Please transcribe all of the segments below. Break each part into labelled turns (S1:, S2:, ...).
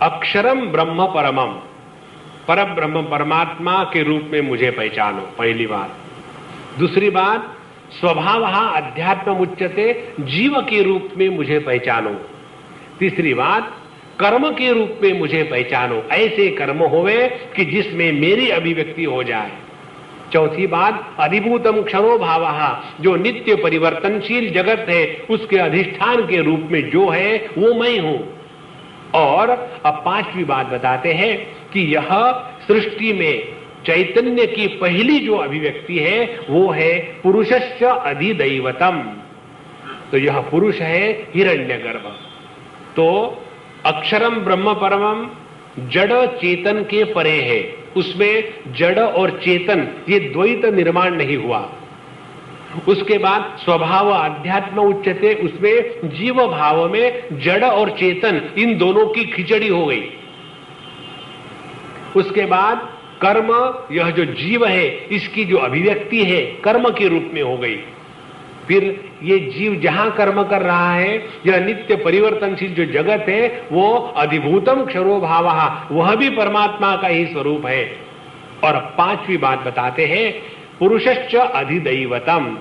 S1: अक्षरम ब्रह्म परमम, पर ब्रह्म परमात्मा के रूप में मुझे पहचानो, पहली बात। दूसरी बात, स्वभावः अध्यात्म उच्यते, जीव के रूप में मुझे पहचानो। तीसरी बात, कर्म के रूप में मुझे पहचानो, ऐसे कर्म होवे कि जिसमें मेरी अभिव्यक्ति हो जाए। चौथी बात, अधिभूतम क्षरो भावः, जो नित्य परिवर्तनशील जगत है उसके अधिष्ठान के रूप में जो है वो मैं हूं। और अब पांचवी बात बताते हैं कि यह सृष्टि में चैतन्य की पहली जो अभिव्यक्ति है वो है पुरुषस्य अधिदैवतम। तो यह पुरुष है हिरण्यगर्भ। तो अक्षरम ब्रह्म परमम जड़ चेतन के परे है, उसमें जड़ और चेतन ये द्वैत निर्माण नहीं हुआ। उसके बाद स्वभाव अध्यात्म उच्चते, उसमें जीव भाव में जड़ और चेतन इन दोनों की खिचड़ी हो गई। उसके बाद कर्म, यह जो जीव है इसकी जो अभिव्यक्ति है कर्म के रूप में हो गई। फिर ये जीव जहां कर्म कर रहा है, यह नित्य परिवर्तनशील जो जगत है वो अधिभूतम क्षरो भावः, वह भी परमात्मा का ही स्वरूप है। और पांचवी बात बताते हैं पुरुषश्च अधिदैवतम,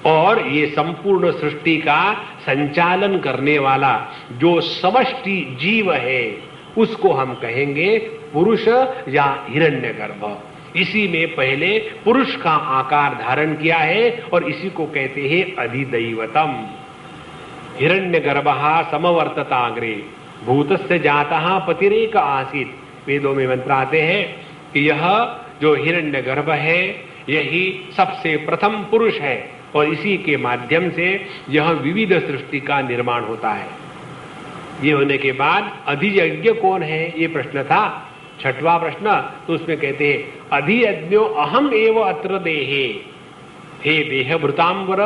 S1: और ये संपूर्ण सृष्टि का संचालन करने वाला जो समष्टि जीव है उसको हम कहेंगे पुरुष या हिरण्यगर्भ। इसी में पहले पुरुष का आकार धारण किया है और इसी को कहते हैं अधिदैवतम। हिरण्यगर्भः समवर्तताग्रे भूतस्य जातः पतिरेक आसीत्। वेदों में मंत्र आते हैं कि यह जो हिरण्यगर्भ है यही सबसे प्रथम पुरुष है और इसी के माध्यम से यह विविध सृष्टि का निर्माण होता है। ये होने के बाद अधियज्ञ कौन है ये प्रश्न था, छठवां प्रश्न। तो उसमें कहते हैं अधियज्ञो अहम एव अत्र देहे। हे देहभृतांबर,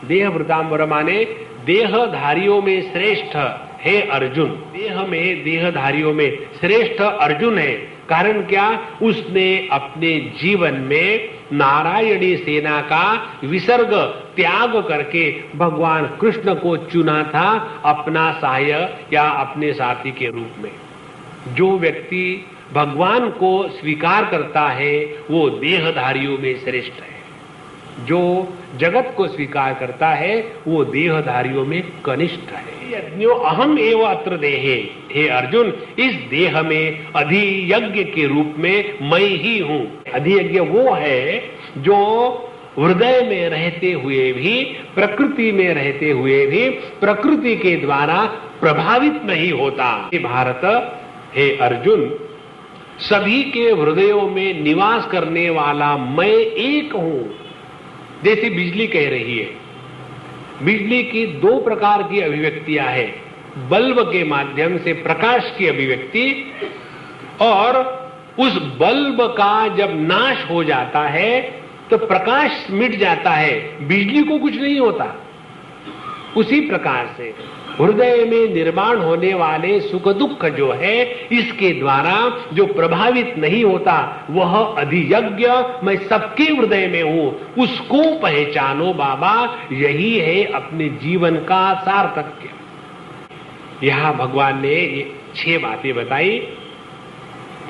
S1: देहभृतांबर माने देहधारियों में श्रेष्ठ हे अर्जुन। देह में देहधारियों में श्रेष्ठ अर्जुन है। कारण क्या, उसने अपने जीवन में नारायणी सेना का विसर्ग त्याग करके भगवान कृष्ण को चुना था अपना सहायक या अपने साथी के रूप में। जो व्यक्ति भगवान को स्वीकार करता है वो देहधारियों में श्रेष्ठ है, जो जगत को स्वीकार करता है वो देहधारियों में कनिष्ठ है। यज्ञो अहम एव अत्र देहे, हे अर्जुन इस देह में अधियज्ञ के रूप में मैं ही हूं। अधियज्ञ वो है जो हृदय में रहते हुए भी, प्रकृति में रहते हुए भी प्रकृति के द्वारा प्रभावित नहीं होता। हे भारत, हे अर्जुन, सभी के हृदयों में निवास करने वाला मैं एक हूं। जैसे बिजली कह रही है, बिजली की दो प्रकार की अभिव्यक्तियां हैं, बल्ब के माध्यम से प्रकाश की अभिव्यक्ति, और उस बल्ब का जब नाश हो जाता है तो प्रकाश मिट जाता है, बिजली को कुछ नहीं होता। उसी प्रकार से हृदय में निर्माण होने वाले सुख दुख जो है इसके द्वारा जो प्रभावित नहीं होता वह अधियज्ञ मैं सबके हृदय में हूं, उसको पहचानो बाबा। यही है अपने जीवन का सार्थक्य। यहां भगवान ने ये 6 बातें बताई।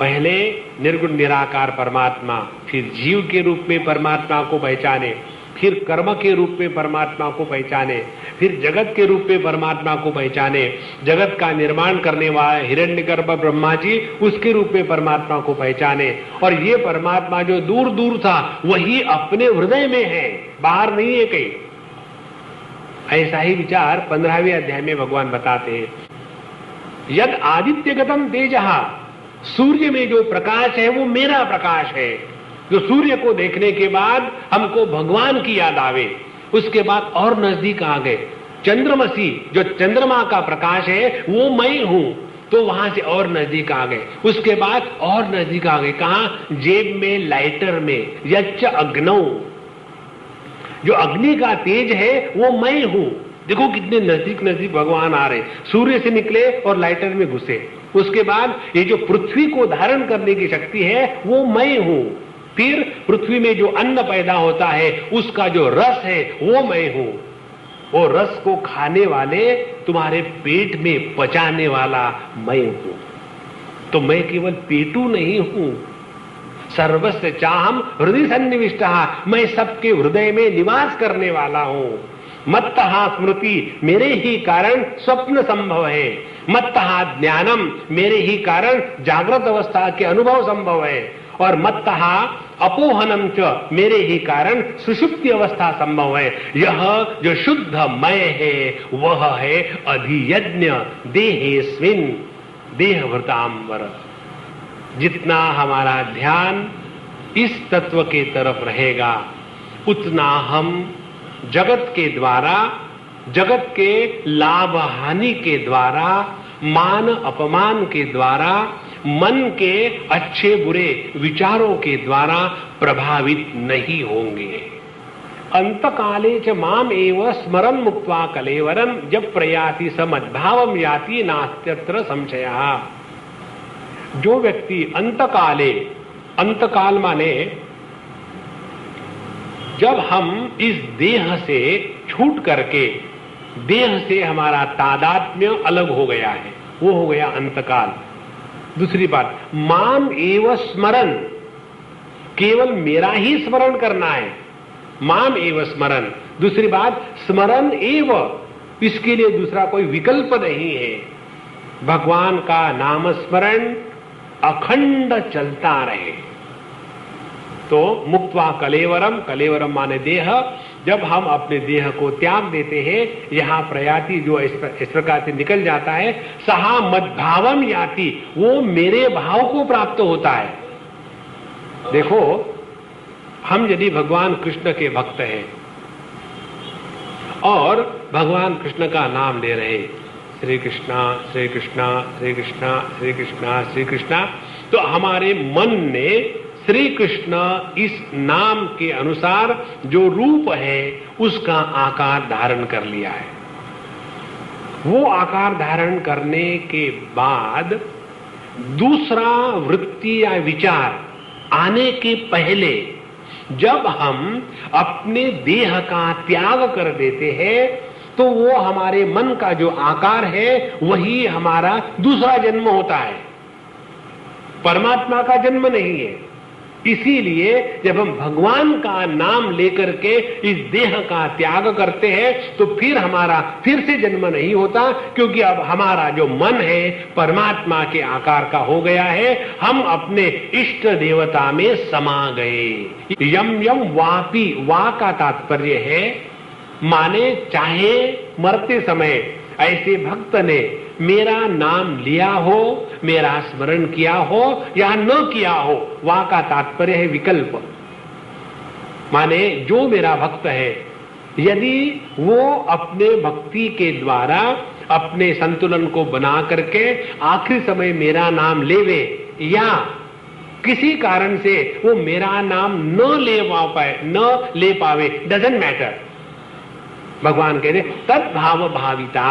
S1: पहले निर्गुण निराकार परमात्मा, फिर जीव के रूप में परमात्मा को पहचाने, फिर कर्म के रूप में परमात्मा को पहचाने, फिर जगत के रूप में परमात्मा को पहचाने, जगत का निर्माण करने वाला हिरण्यगर्भ ब्रह्मा जी उसके रूप में परमात्मा को पहचाने, और ये परमात्मा जो दूर दूर था वही अपने हृदय में है, बाहर नहीं है कहीं। ऐसा ही विचार 15वें अध्याय में भगवान बताते हैं। यद आदित्यगतम तेजः, सूर्य में जो प्रकाश है वो मेरा प्रकाश है। जो सूर्य को देखने के बाद हमको भगवान की याद आवे, उसके बाद और नजदीक आ गए। चंद्रमसी, जो चंद्रमा का प्रकाश है वो मैं हूं, तो वहां से और नजदीक आ गए। उसके बाद और नजदीक आ गए, कहां, जेब में, लाइटर में। यच्च अग्नौ, जो अग्नि का तेज है वो मैं हूं। देखो कितने नजदीक नजदीक भगवान आ रहे, सूर्य से निकले और लाइटर में घुसे। उसके बाद ये जो पृथ्वी को धारण करने की शक्ति है वो मैं हूं। फिर पृथ्वी में जो अन्न पैदा होता है उसका जो रस है वो मैं हूं। वो रस को खाने वाले, तुम्हारे पेट में पचाने वाला मैं हूं। तो मैं केवल पेटू नहीं हूं, सर्वस्य चाहम हृदय सन्निविष्टः, मैं सबके हृदय में निवास करने वाला हूं। मत्तः स्मृति, मेरे ही कारण स्वप्न संभव है। मत्तः ज्ञानम, मेरे ही कारण जागृत अवस्था के अनुभव संभव है। और मत्तः अपोहनम च, मेरे ही कारण सुषुप्ति अवस्था संभव है। यह जो शुद्ध मय है वह है अधियज्ञ देहेस्मिन् देहभृतांबर। जितना हमारा ध्यान इस तत्व के तरफ रहेगा उतना हम जगत के द्वारा, जगत के लाभ हानि के द्वारा, मान अपमान के द्वारा, मन के अच्छे बुरे विचारों के द्वारा प्रभावित नहीं होंगे। अंतकाले च माम एव स्मरन् मुक्त्वा कलेवरम, जब प्रयाति स मद्भावम याति नास्त्यत्र संशयः। जो व्यक्ति अंतकाले, अंतकाल माने जब हम इस देह से छूट करके, देह से हमारा तादात्म्य अलग हो गया है, वो हो गया अंतकाल। दूसरी बात, माम एव स्मरन, केवल मेरा ही स्मरण करना है, माम एव स्मरन। दूसरी बात, स्मरन एव, इसके लिए दूसरा कोई विकल्प नहीं है। भगवान का नाम स्मरण अखंड चलता रहे। तो मुक्त्वा कलेवरम, कलेवरम माने देह, जब हम अपने देह को त्याग देते हैं, यहां प्रयाति जो इस प्रकार से निकल जाता है, सहा मद्भावम याति, वो मेरे भाव को प्राप्त होता है। देखो, हम यदि भगवान कृष्ण के भक्त हैं और भगवान कृष्ण का नाम ले रहे, श्री कृष्णा श्री कृष्णा श्री कृष्णा श्री कृष्णा श्री कृष्णा, तो हमारे मन ने श्री कृष्ण इस नाम के अनुसार जो रूप है उसका आकार धारण कर लिया है। वो आकार धारण करने के बाद दूसरा वृत्ति या विचार आने के पहले जब हम अपने देह का त्याग कर देते हैं तो वो हमारे मन का जो आकार है वही हमारा दूसरा जन्म होता है, परमात्मा का जन्म नहीं है। इसीलिए जब हम भगवान का नाम लेकर के इस देह का त्याग करते हैं तो फिर हमारा फिर से जन्म नहीं होता, क्योंकि अब हमारा जो मन है परमात्मा के आकार का हो गया है। हम अपने इष्ट देवता में समा गए। यम यम वापी, वा का तात्पर्य है माने चाहे मरते समय ऐसे भक्त ने मेरा नाम लिया हो, मेरा स्मरण किया हो या न किया हो, वहां का तात्पर्य है विकल्प। माने जो मेरा भक्त है यदि वो अपने भक्ति के द्वारा अपने संतुलन को बना करके आखिरी समय मेरा नाम लेवे या किसी कारण से वो मेरा नाम न ले पावे, डजंट मैटर। भगवान कहते तद्भाव भाविता,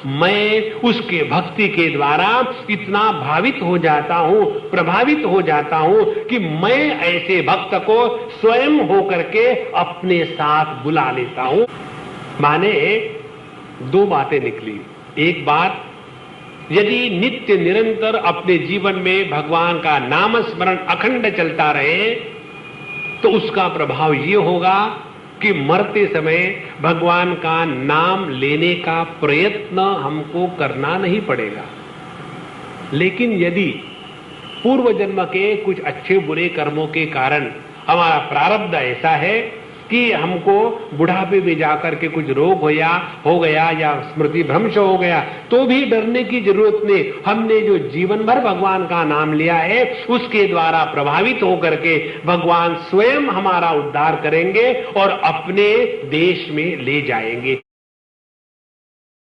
S1: मैं उसके भक्ति के द्वारा इतना भावित हो जाता हूं, प्रभावित हो जाता हूं कि मैं ऐसे भक्त को स्वयं होकर के अपने साथ बुला लेता हूं। माने दो बातें निकली। एक बात, यदि नित्य निरंतर अपने जीवन में भगवान का नाम स्मरण अखंड चलता रहे तो उसका प्रभाव ये होगा कि मरते समय भगवान का नाम लेने का प्रयत्न हमको करना नहीं पड़ेगा। लेकिन यदि पूर्व जन्म के कुछ अच्छे बुरे कर्मों के कारण हमारा प्रारब्ध ऐसा है कि हमको बुढ़ापे में जाकर के कुछ रोग हो गया या स्मृति भ्रंश हो गया, तो भी डरने की जरूरत नहीं। हमने जो जीवन भर भगवान का नाम लिया है उसके द्वारा प्रभावित होकर के भगवान स्वयं हमारा उद्धार करेंगे और अपने देश में ले जाएंगे।